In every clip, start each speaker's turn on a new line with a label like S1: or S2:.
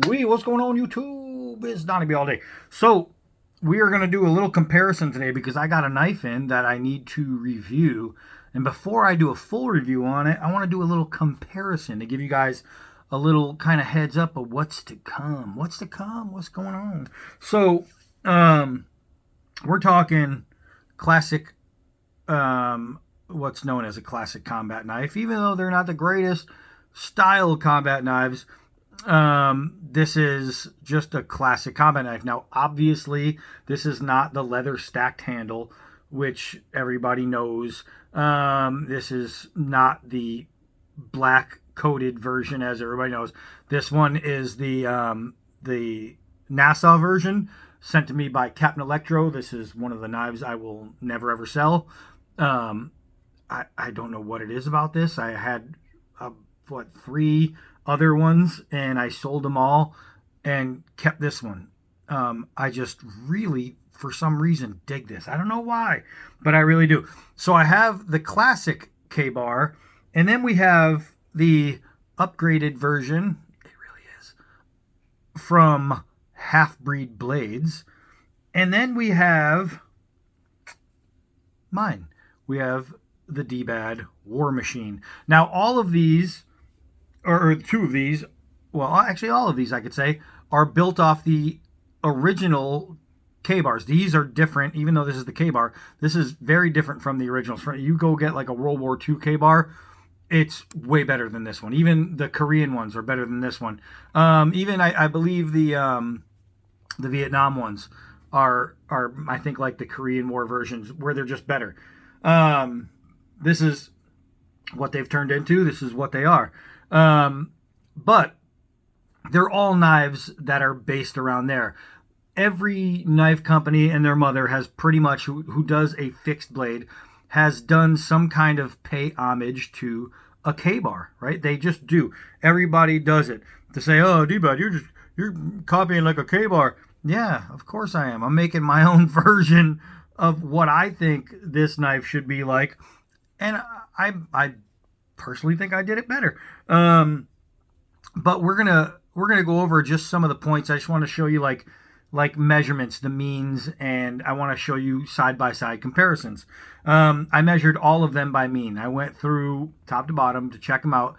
S1: Wee, what's going on YouTube? It's Donnie B all day. So we are going to do a little comparison today because I got a knife in that I need to review. And before I do a full review on it, I want to do a little comparison to give you guys a little kind of heads up of what's to come. What's to come? What's going on? So we're talking classic, what's known as a classic combat knife. Even though they're not the greatest style combat knives, this is just a classic combat knife. Now, obviously, this is not the leather stacked handle, which everybody knows. This is not the black coated version, as everybody knows. This one is the Nassau version, sent to me by Captain Electro. This is one of the knives I will never ever sell. I don't know what it is about this. I had three other ones, and I sold them all and kept this one. I just really, for some reason, dig this. I don't know why, but I really do. So I have the classic K-bar, and then we have the upgraded version, it really is, from Half-Breed Blades. And then we have mine. We have the D-Bad War Machine. Now, all of these, or two of these, well, actually all of these, I could say, are built off the original K-bars. These are different, even though this is the K-bar. This is very different from the originals. You go get like a World War II K-bar, it's way better than this one. Even the Korean ones are better than this one. Even I believe the Vietnam ones are I think like the Korean War versions, where they're just better. This is what they've turned into. This is what they are. But they're all knives that are based around there. Every knife company and their mother has pretty much, who does a fixed blade, has done some kind of pay homage to a K-bar, right? They just do. Everybody does it. To say, oh, D-Bad, you're copying like a K-bar. Yeah, of course I am. I'm making my own version of what I think this knife should be like. And I personally think I did it better. But we're gonna go over just some of the points. I just want to show you like measurements, the means, and I want to show you side by side comparisons. I measured all of them by mean. I went through top to bottom to check them out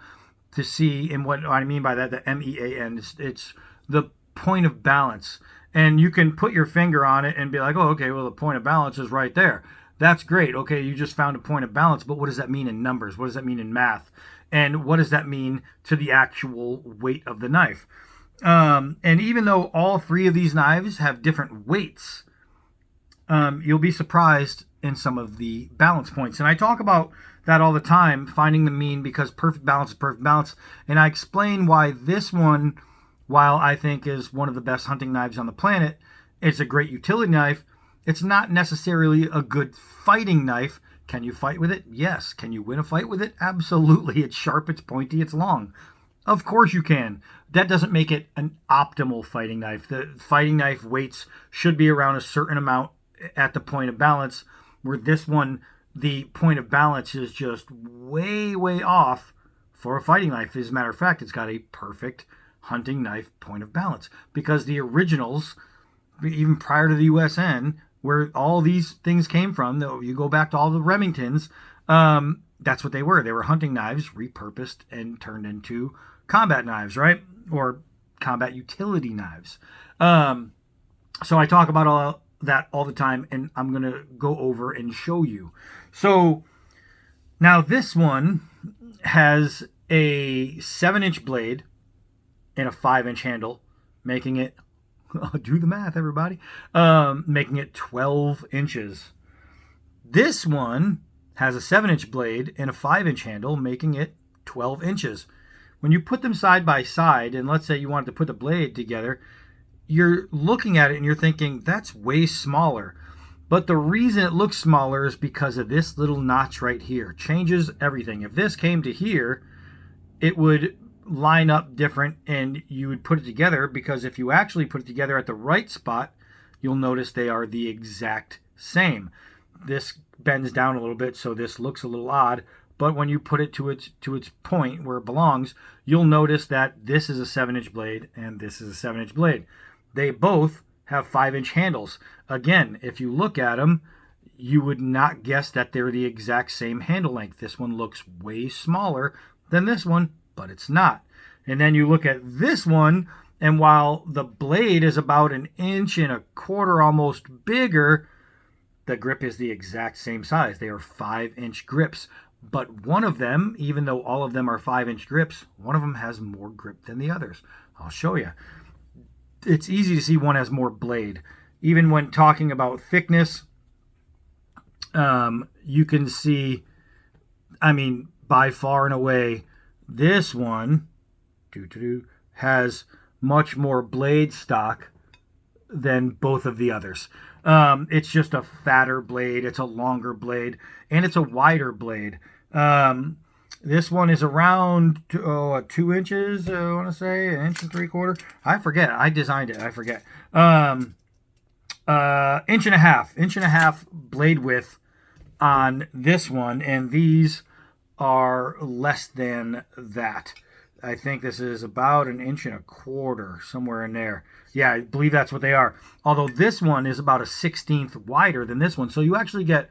S1: to see, and what I mean by that, the MEAN, it's the point of balance. And you can put your finger on it and be like, oh, okay, well, the point of balance is right there. That's great. Okay, you just found a point of balance, but what does that mean in numbers? What does that mean in math? And what does that mean to the actual weight of the knife? And even though all three of these knives have different weights, you'll be surprised in some of the balance points. And I talk about that all the time, finding the mean, because perfect balance is perfect balance. And I explain why this one, while I think is one of the best hunting knives on the planet, it's a great utility knife. It's not necessarily a good fighting knife. Can you fight with it? Yes. Can you win a fight with it? Absolutely. It's sharp, it's pointy, it's long. Of course you can. That doesn't make it an optimal fighting knife. The fighting knife weights should be around a certain amount at the point of balance, where this one, the point of balance is just way, way off for a fighting knife. As a matter of fact, it's got a perfect hunting knife point of balance, because the originals, even prior to the USN, where all these things came from, you go back to all the Remingtons, that's what they were. They were hunting knives repurposed and turned into combat knives, right? Or combat utility knives. So I talk about all that all the time, and I'm going to go over and show you. So now this one has a 7-inch blade and a 5-inch handle, making it, do the math, everybody, making it 12 inches. This one has a 7-inch blade and a 5-inch handle, making it 12 inches. When you put them side by side, and let's say you wanted to put the blade together, you're looking at it and you're thinking, that's way smaller. But the reason it looks smaller is because of this little notch right here. Changes everything. If this came to here, it would line up different, and you would put it together, because if you actually put it together at the right spot, you'll notice they are the exact same. This bends down a little bit, so this looks a little odd, but when you put it to its point where it belongs, you'll notice that this is a 7-inch blade and this is a 7-inch blade. They both have 5-inch handles. Again, if you look at them, you would not guess that they're the exact same handle length. This one looks way smaller than this one, but it's not. And then you look at this one, and while the blade is about 1.25 inches almost bigger, the grip is the exact same size. They are 5-inch grips. But one of them, even though all of them are 5-inch grips, one of them has more grip than the others. I'll show you. It's easy to see one has more blade. Even when talking about thickness, you can see, I mean, by far and away, this one has much more blade stock than both of the others. It's just a fatter blade, it's a longer blade, and it's a wider blade. This one is around 2 inches, I want to say, 1.75 inches. I forget. I designed it. I forget. 1.5 inch blade width on this one, and these are less than that. I think this is about 1.25 inches, somewhere in there. Yeah, I believe that's what they are. Although this one is about 1/16 wider than this one, so you actually get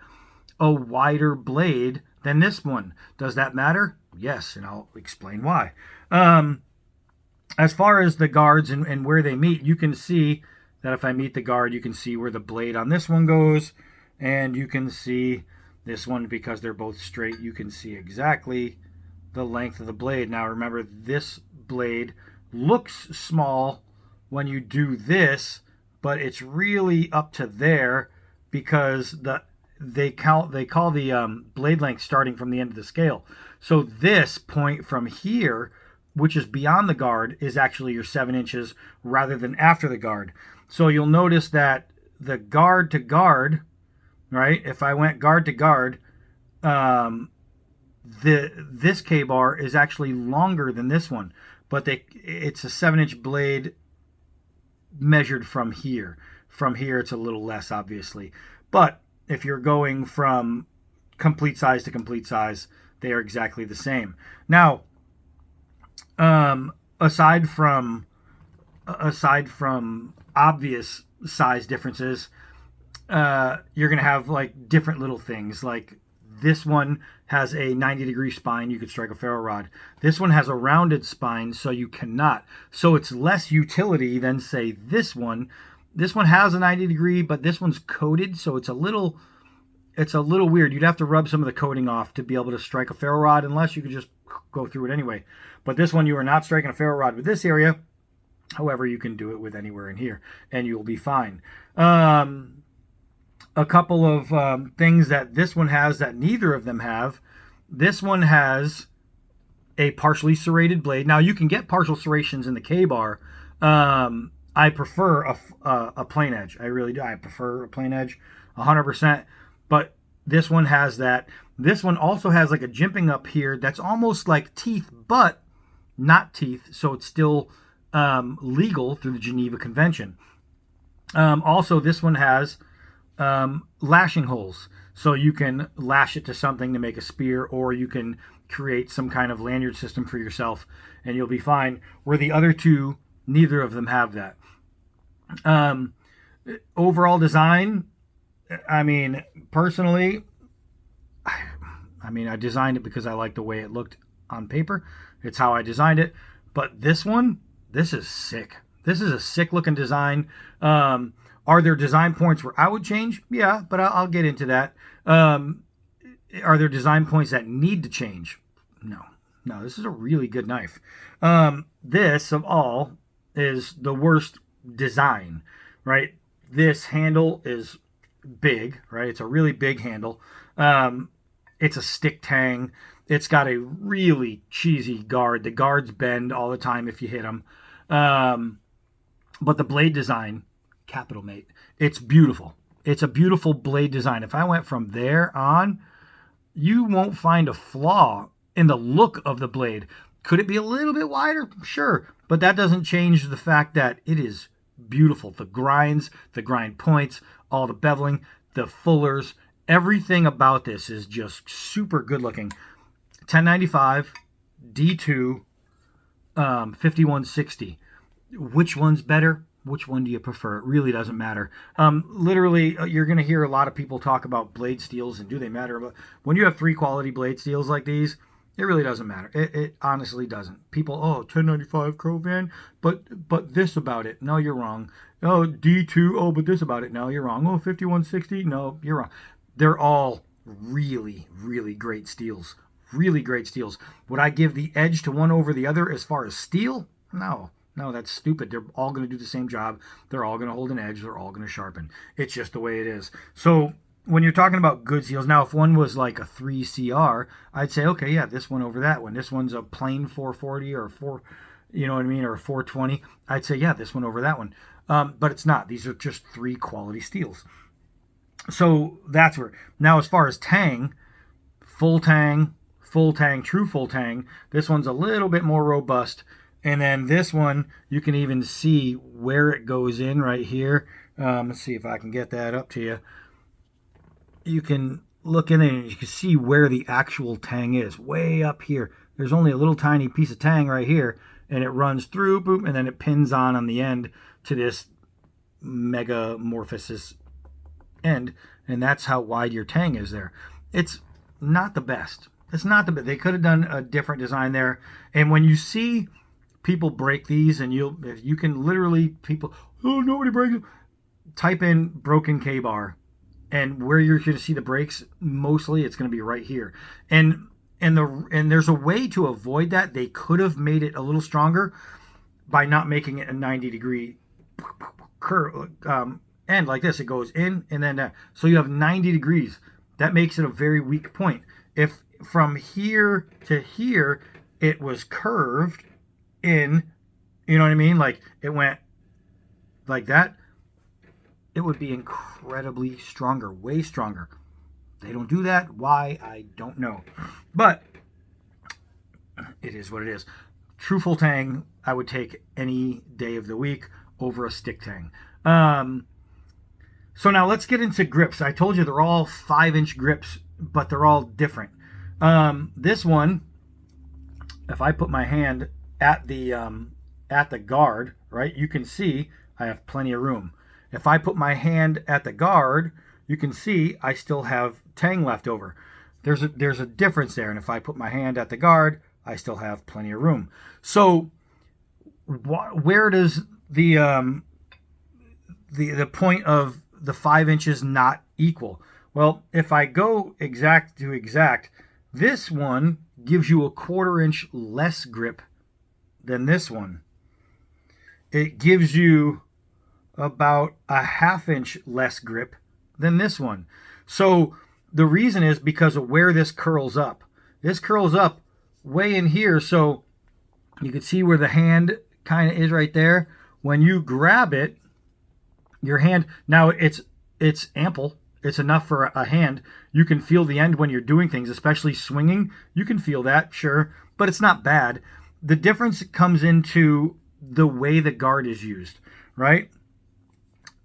S1: a wider blade than this one. Does that matter? Yes, and I'll explain why. As far as the guards and where they meet, you can see that if I meet the guard, you can see where the blade on this one goes, and you can see this one, because they're both straight, you can see exactly the length of the blade. Now remember, this blade looks small when you do this, but it's really up to there, because they call the blade length starting from the end of the scale. So this point from here, which is beyond the guard, is actually your 7 inches rather than after the guard. So you'll notice that the guard to guard, right? If I went guard to guard, this K-bar is actually longer than this one, but it's a 7-inch blade measured from here. From here, it's a little less, obviously. But if you're going from complete size to complete size, they are exactly the same. Now, aside from obvious size differences, you're going to have like different little things. Like this one has a 90-degree spine. You could strike a ferro rod. This one has a rounded spine, so you cannot. So it's less utility than, say, this one. This one has a 90-degree, but this one's coated, so it's a little weird. You'd have to rub some of the coating off to be able to strike a ferro rod, unless you could just go through it anyway. But this one, you are not striking a ferro rod with this area. However, you can do it with anywhere in here, and you'll be fine. A couple of things that this one has that neither of them have. This one has a partially serrated blade. Now, you can get partial serrations in the K-bar. I prefer a plain edge. I really do. I prefer a plain edge 100%. But this one has that. This one also has like a jimping up here that's almost like teeth, but not teeth. So it's still legal through the Geneva Convention. Also, this one has lashing holes. So you can lash it to something to make a spear, or you can create some kind of lanyard system for yourself, and you'll be fine. Where the other two, neither of them have that. Overall design, I mean, personally, I designed it because I like the way it looked on paper. It's how I designed it. But this one, this is sick. This is a sick looking design. Are there design points where I would change? Yeah, but I'll get into that. Are there design points that need to change? No, this is a really good knife. This, of all, is the worst design, right? This handle is big, right? It's a really big handle. It's a stick Tang. It's got a really cheesy guard. The guards bend all the time if you hit them. But the blade design, capital, mate. It's beautiful. It's a beautiful blade design. If I went from there on, you won't find a flaw in the look of the blade. Could it be a little bit wider? Sure. But that doesn't change the fact that it is beautiful. The grinds, the grind points, all the beveling, the fullers, everything about this is just super good looking. 1095, D2, 5160. Which one's better? Which one do you prefer? It really doesn't matter. Literally, you're going to hear a lot of people talk about blade steels and do they matter? But when you have 3 quality blade steels like these, it really doesn't matter. It honestly doesn't. People, 1095 Crovan, but this about it. No, you're wrong. Oh, D2, but this about it. No, you're wrong. Oh, 5160, no, you're wrong. They're all really, really great steels. Really great steels. Would I give the edge to one over the other as far as steel? No. No, that's stupid. They're all going to do the same job. They're all going to hold an edge. They're all going to sharpen. It's just the way it is. So when you're talking about good steels, now if one was like a 3CR, I'd say, okay, yeah, this one over that one. This one's a plain 440 or a 4, you know what I mean, or a 420. I'd say, yeah, this one over that one. But it's not. These are just 3 quality steels. So that's where. Now as far as Tang, full Tang, true full Tang, this one's a little bit more robust. And then this one, you can even see where it goes in right here. Let's see if I can get that up to you. You can look in there and you can see where the actual Tang is, way up here. There's only a little tiny piece of Tang right here, and it runs through, boom, and then it pins on the end to this megamorphosis end, and that's how wide your Tang is there. It's not the best. It's not the best. They could have done a different design there. And when you see people break these, and you can literally, people, nobody breaks them. Type in broken K-bar, and where you're going to see the breaks, mostly it's going to be right here. And there's a way to avoid that. They could have made it a little stronger by not making it a 90-degree curve end like this. It goes in and then so you have 90 degrees. That makes it a very weak point. If from here to here it was curved in, you know what I mean? Like it went like that, it would be incredibly stronger, way stronger. They don't do that. Why? I don't know. But it is what it is. True full Tang, I would take any day of the week over a stick Tang. So now let's get into grips. I told you they're all 5-inch grips, but they're all different. This one, if I put my hand at the guard, right, you can see I have plenty of room. If I put my hand at the guard, you can see I still have Tang left over. There's a difference there, and if I put my hand at the guard, I still have plenty of room. So where does the point of the 5 inches not equal? Well, if I go exact to exact, this one gives you a 1/4 inch less grip than this one. It gives you about a 1/2 inch less grip than this one. So the reason is because of where this curls up. This curls up way in here, so you can see where the hand kind of is right there. When you grab it, your hand, now it's ample. It's enough for a hand. You can feel the end when you're doing things, especially swinging. You can feel that, sure, but it's not bad. The difference comes into the way the guard is used, right?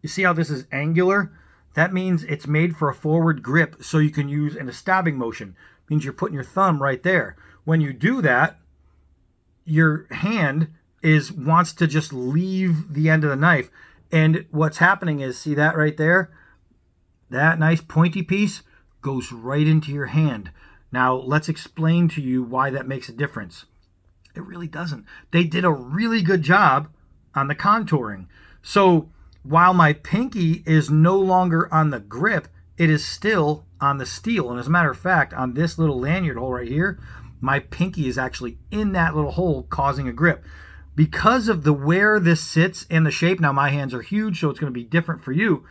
S1: You see how this is angular? That means it's made for a forward grip, so you can use in a stabbing motion. It means you're putting your thumb right there. When you do that, your hand wants to just leave the end of the knife. And what's happening is, see that right there? That nice pointy piece goes right into your hand. Now, let's explain to you why that makes a difference. It really doesn't. They did a really good job on the contouring. So while my pinky is no longer on the grip, it is still on the steel. And as a matter of fact, on this little lanyard hole right here, my pinky is actually in that little hole causing a grip. Because of where this sits and the shape, now my hands are huge, so it's going to be different for you.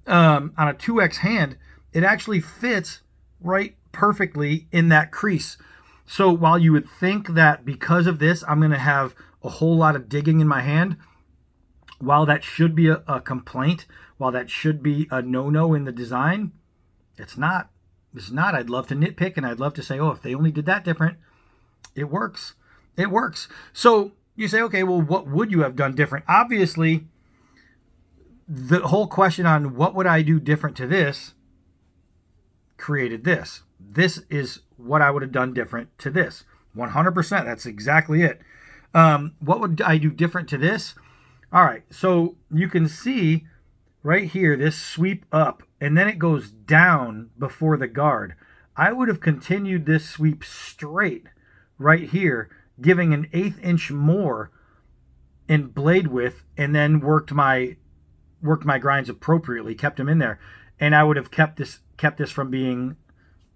S1: On a 2X hand, it actually fits right perfectly in that crease. So while you would think that because of this, I'm going to have a whole lot of digging in my hand, while that should be a complaint, while that should be a no-no in the design, it's not. It's not. I'd love to nitpick, and I'd love to say, oh, if they only did that different, it works. It works. So you say, okay, well, what would you have done different? Obviously, the whole question on what would I do different to this created this. This is what I would have done different to this. 100%. That's exactly it. What would I do different to this? All right. So you can see right here, this sweep up, and then it goes down before the guard. I would have continued this sweep straight right here, giving an 1/8 inch more in blade width, and then worked my grinds appropriately, kept them in there, and I would have kept this from being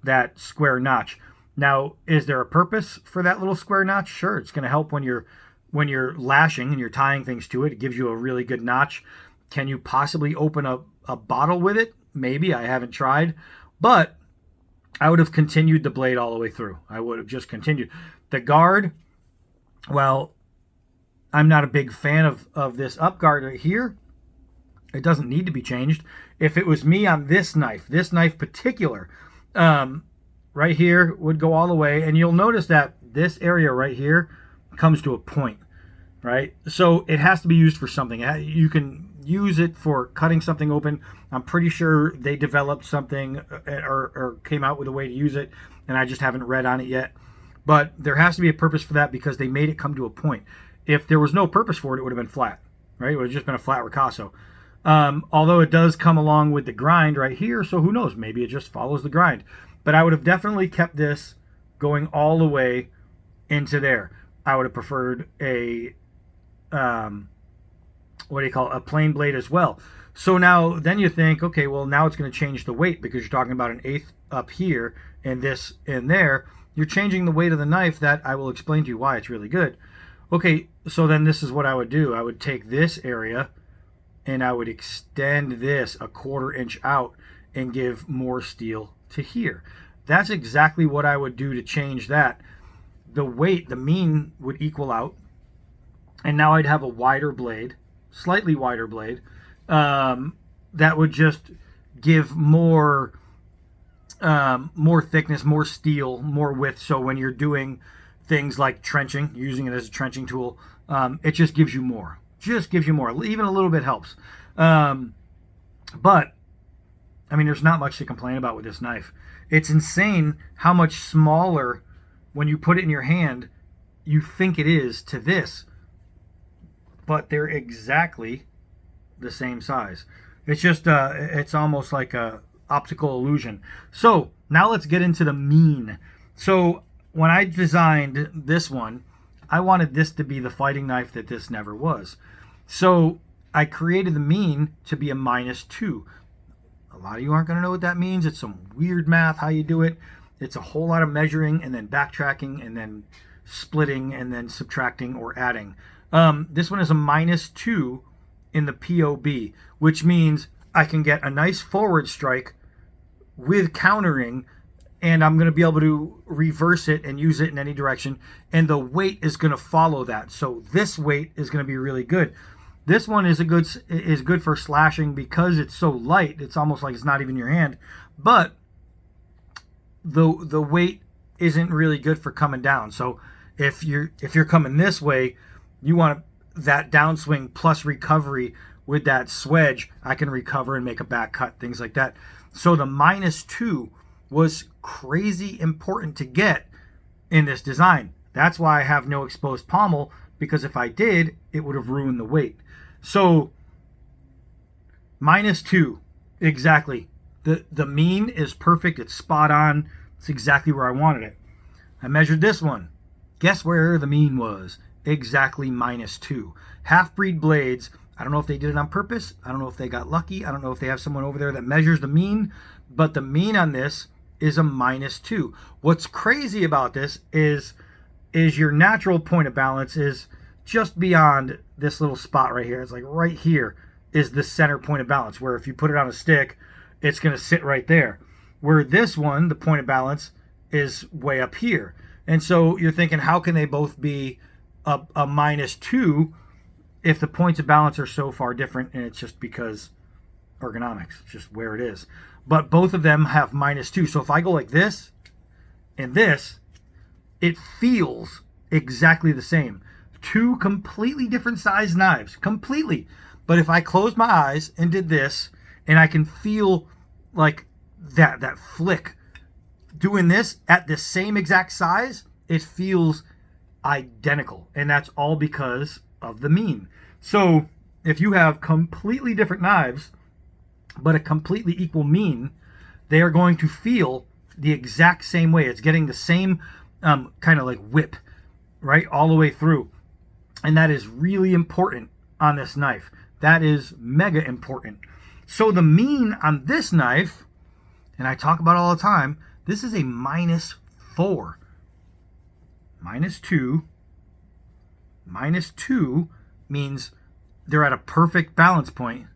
S1: that square notch. Now, is there a purpose for that little square notch? Sure, it's going to help when you're lashing and you're tying things to it. It gives you a really good notch. Can you possibly open a bottle with it? Maybe. I haven't tried, but I would have continued the blade all the way through. I would have just continued. The guard, well, I'm not a big fan of this up guard right here. It doesn't need to be changed. If it was me on this knife particular, right here would go all the way, and you'll notice that this area right here comes to a point, right? So it has to be used for something. You can use it for cutting something open. I'm pretty sure they developed something or came out with a way to use it, and I just haven't read on it yet. But there has to be a purpose for that because they made it come to a point. If there was no purpose for it, it would have been flat, right? It would have just been a flat ricasso. Although it does come along with the grind right here, so who knows? Maybe it just follows the grind. But I would have definitely kept this going all the way into there. I would have preferred a, a plain blade as well. So now, then you think, okay, well, now it's going to change the weight because you're talking about an 1/8 up here and this in there. You're changing the weight of the knife. That I will explain to you why it's really good. Okay, so then this is what I would do. I would take this area and I would extend this a 1/4 inch out and give more steel to here. That's exactly what I would do to change that. The weight, the mean would equal out, and now I'd have a wider blade, slightly wider blade, that would just give more thickness, more steel, more width. So when you're doing things like trenching, using it as a trenching tool, it just gives you more. Just gives you more. Even a little bit helps. But I mean, there's not much to complain about with this knife. It's insane how much smaller, when you put it in your hand, you think it is to this, but they're exactly the same size. It's just it's almost like a optical illusion. So now let's get into the mean. So when I designed this one, I wanted this to be the fighting knife that this never was. So I created the mean to be a -2. A lot of you aren't going to know what that means. It's some weird math, how you do it. It's a whole lot of measuring and then backtracking and then splitting and then subtracting or adding. This one is a -2 in the POB, which means I can get a nice forward strike with countering, and I'm going to be able to reverse it and use it in any direction, and the weight is going to follow that. So this weight is going to be really good. This one is good for slashing because it's so light. It's almost like it's not even your hand, but the weight isn't really good for coming down. So if you're coming this way, you want that downswing plus recovery with that swedge. I can recover and make a back cut, things like that. So the -2 was crazy important to get in this design. That's why I have no exposed pommel, because if I did, it would have ruined the weight. So -2, exactly. The mean is perfect. It's spot on. It's exactly where I wanted it. I measured this one. Guess where the mean was? Exactly -2. Half-breed blades. I don't know if they did it on purpose. I don't know if they got lucky. I don't know if they have someone over there that measures the mean, but the mean on this is a -2. What's crazy about this is your natural point of balance is just beyond this little spot right here. It's like right here is the center point of balance, where if you put it on a stick, it's going to sit right there. Where this one, the point of balance, is way up here. And so you're thinking, how can they both be a -2 if the points of balance are so far different? And it's just because ergonomics, it's just where it is. But both of them have -2. So if I go like this and this, it feels exactly the same. Two completely different size knives, completely. But if I closed my eyes and did this, and I can feel like that flick doing this at the same exact size, it feels identical. And that's all because of the mean. So if you have completely different knives, but a completely equal mean, they are going to feel the exact same way. It's getting the same kind of like whip, right, all the way through. And that is really important on this knife. That is mega important. So the mean on this knife, and I talk about it all the time, this is a -4. -2. -2 means they're at a perfect balance point.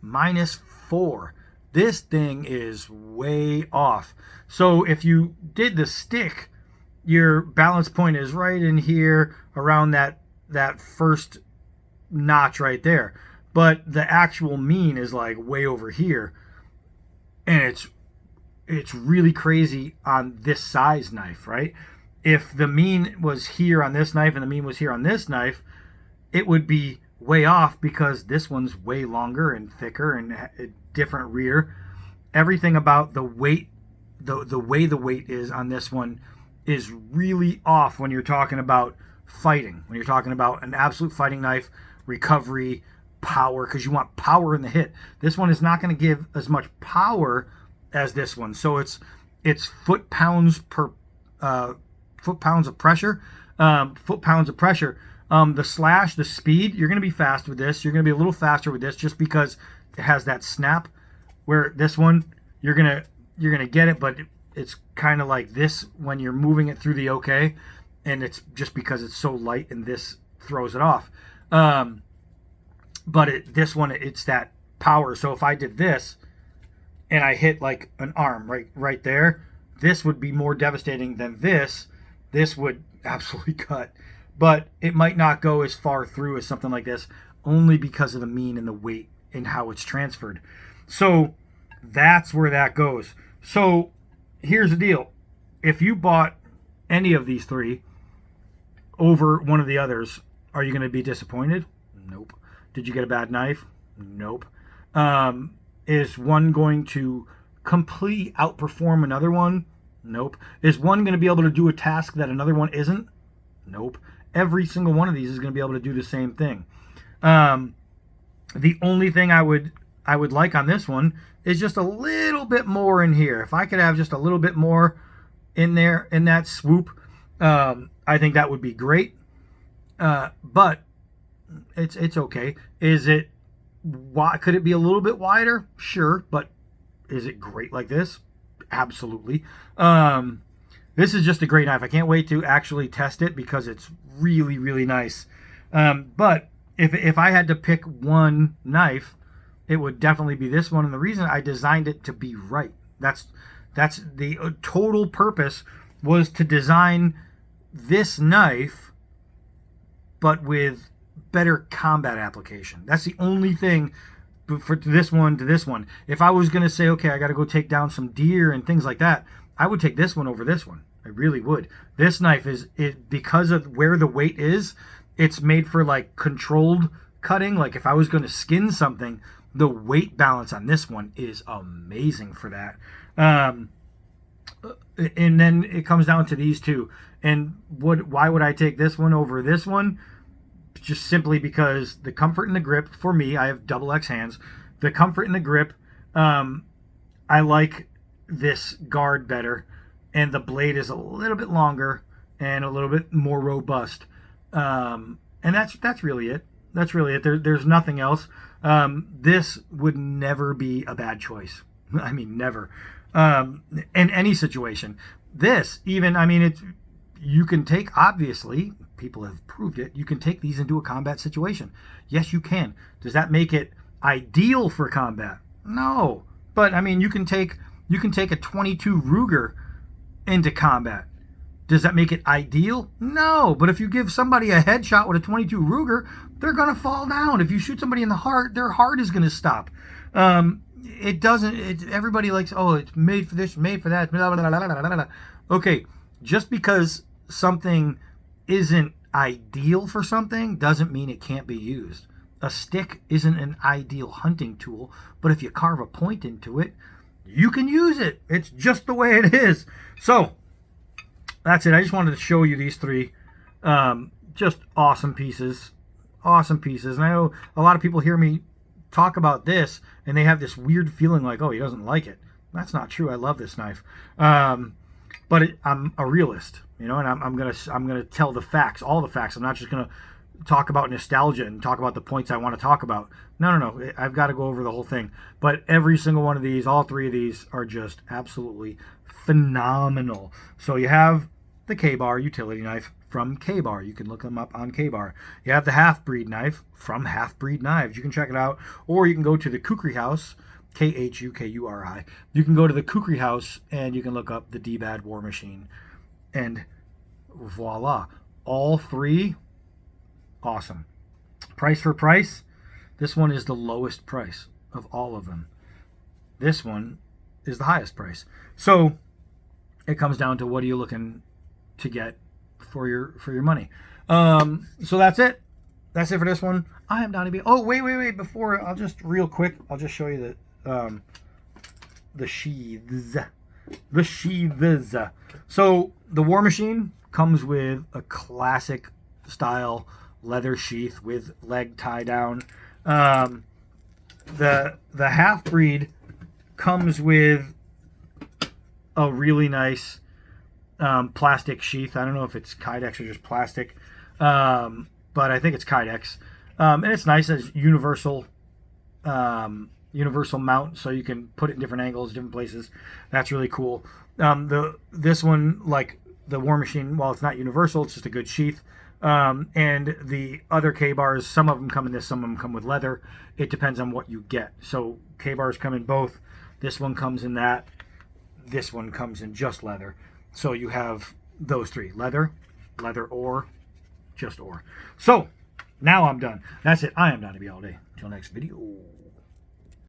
S1: -4. This thing is way off. So if you did the stick, your balance point is right in here around that first notch right there. But the actual mean is like way over here. And it's really crazy on this size knife, right? If the mean was here on this knife and the mean was here on this knife, it would be way off because this one's way longer and thicker and a different rear. Everything about the weight, the way the weight is on this one is really off when you're talking about fighting, when you're talking about an absolute fighting knife, recovery, power, because you want power in the hit. This one is not going to give as much power as this one. So it's foot-pounds per foot-pounds of pressure. The slash, the speed, you're going to be fast with this. You're going to be a little faster with this just because it has that snap. Where this one, you're gonna get it, but it's kind of like this when you're moving it through the OK, and it's just because it's so light and this throws it off. But this one, it's that power. So if I did this and I hit like an arm right there, this would be more devastating than this. This would absolutely cut, but it might not go as far through as something like this, only because of the mean and the weight and how it's transferred. So that's where that goes. So here's the deal. If you bought any of these three over one of the others, are you going to be disappointed? Nope. Did you get a bad knife? Nope. Is one going to completely outperform another one? Nope. Is one going to be able to do a task that another one isn't? Nope. Every single one of these is going to be able to do the same thing. The only thing I would like on this one is just a little bit more in here. If I could have just a little bit more in there in that swoop, I think that would be great. But it's okay. Could it be a little bit wider? Sure, but is it great like this? Absolutely. This is just a great knife. I can't wait to actually test it because it's really, really nice. But if I had to pick one knife, it would definitely be this one. And the reason I designed it to be right, that's the total purpose, was to design this knife, but with better combat application. That's the only thing for this one to this one. If I was going to say, okay, I got to go take down some deer and things like that, I would take this one over this one. I really would. This knife because of where the weight is, it's made for like controlled cutting. Like if I was going to skin something, the weight balance on this one is amazing for that. And then it comes down to these two. And why would I take this one over this one? Just simply because the comfort in the grip, for me, I have double X hands. The comfort in the grip, I like this guard better. And the blade is a little bit longer and a little bit more robust. And that's really it. That's really it. There's nothing else. This would never be a bad choice. I mean, never. In any situation. This, even, I mean, you can take, obviously, people have proved it, you can take these into a combat situation. Yes, you can. Does that make it ideal for combat? No. But, I mean, you can take a 22 Ruger into combat. Does that make it ideal? No. But if you give somebody a headshot with a 22 Ruger, they're going to fall down. If you shoot somebody in the heart, their heart is going to stop. It doesn't, everybody likes, oh, it's made for this, made for that, blah, blah, blah, blah, blah, blah. Okay, just because something isn't ideal for something doesn't mean it can't be used. A stick isn't an ideal hunting tool, but if you carve a point into it, you can use it. It's just the way it is. So that's it. I just wanted to show you these three. Just awesome pieces. Awesome pieces. And I know a lot of people hear me talk about this and they have this weird feeling like, oh, he doesn't like it. That's not true. I love this knife. But I'm a realist, and I'm gonna tell the facts, all the facts. I'm not just gonna talk about nostalgia and talk about the points I want to talk about. No. I've got to go over the whole thing. But every single one of these, all three of these, are just absolutely phenomenal. So you have the K-Bar utility knife from K-Bar. You can look them up on K-Bar. You have the Half-Breed knife from Half-Breed Knives. You can check it out. Or you can go to the Kukri House, Khukuri. You can go to the Kukri House and you can look up the D-Bad War Machine. And voila. All three, awesome. Price for price, this one is the lowest price of all of them. This one is the highest price. So it comes down to what are you looking to get for your money. So that's it. That's it for this one. I am Donnie B. Oh, wait. Before, I'll just real quick, I'll just show you the sheaths. The sheaths. So the War Machine comes with a classic style leather sheath with leg tie down. The Half-Breed comes with a really nice plastic sheath. I don't know if it's Kydex or just plastic, but I think it's Kydex. And it's nice as universal mount, so you can put it in different angles, different places. That's really cool. This one, like the War Machine, while it's not universal, it's just a good sheath. And the other K-Bars, some of them come in this, some of them come with leather. It depends on what you get. So K-Bars come in both. This one comes in that. This one comes in just leather. So you have those three: leather, or just or. So now I'm done. That's it. I am Donnie B all day. Until next video.